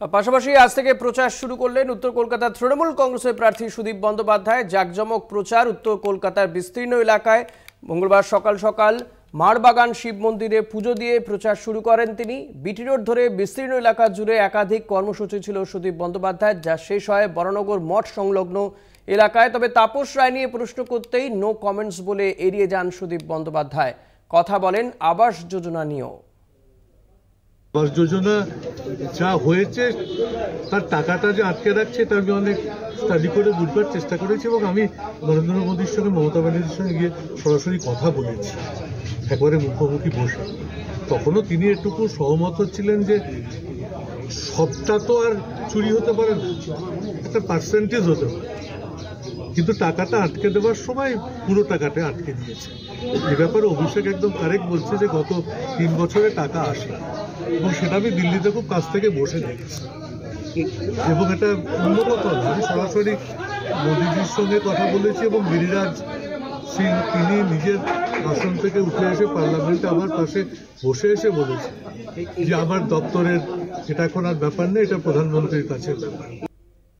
পাশাপাশি আজ থেকে প্রচার শুরু করলেন উত্তর কলকাতার তৃণমূল কংগ্রেসের প্রার্থী সুদীপ বন্দ্যোপাধ্যায়। জাঁকজমক প্রচার উত্তর কলকাতার বিস্তীর্ণ এলাকায়। মঙ্গলবার সকাল সকাল মারবাগান শিব মন্দিরে পুজো দিয়ে প্রচার শুরু করেন তিনি। বিটি রোড ধরে বিস্তীর্ণ এলাকা জুড়ে একাধিক কর্মসূচি ছিল সুদীপ বন্দ্যোপাধ্যায়, যা শেষ হয় বরানগর মঠ সংলগ্ন এলাকায়। তবে তাপস রায় নিয়ে প্রশ্ন করতেই নো কমেন্টস বলে এড়িয়ে যান সুদীপ বন্দ্যোপাধ্যায়। কথা বলেন আবাস যোজনা নিয়েও। আবাস যোজনা যা হয়েছে তার টাকাটা যে আটকে রাখছে এটা আমি অনেক স্টাডি করে বুঝবার চেষ্টা করেছি এবং আমি নরেন্দ্র মোদীর সঙ্গে মমতা ব্যানার্জির সঙ্গে গিয়ে সরাসরি কথা বলেছি একবারে মুখোমুখি বসে। তখনও তিনি এটুকু সহমত হচ্ছিলেন যে সবটা তো আর চুরি হতে পারে না, একটা পার্সেন্টেজ হতে পারে, কিন্তু টাকাটা আটকে দেওয়ার সময় পুরো টাকাটা আটকে দিয়েছে। এ ব্যাপারে অভিষেক একদম কারেক্ট বলছে যে গত 3 বছরে টাকা আসে এবং সেটা আমি দিল্লিতে খুব কাছ থেকে বসে দেখেছি এবং এটা অন্য কথা না, আমি সরাসরি মোদীজির সঙ্গে কথা বলেছি এবং গিরিরাজ সিং তিনি নিজের আসন থেকে উঠে এসে পার্লামেন্টে আমার পাশে বসে এসে বলেছে যে আমার দপ্তরের এটা এখন আর ব্যাপার নেই, এটা প্রধানমন্ত্রীর কাছে ব্যাপার।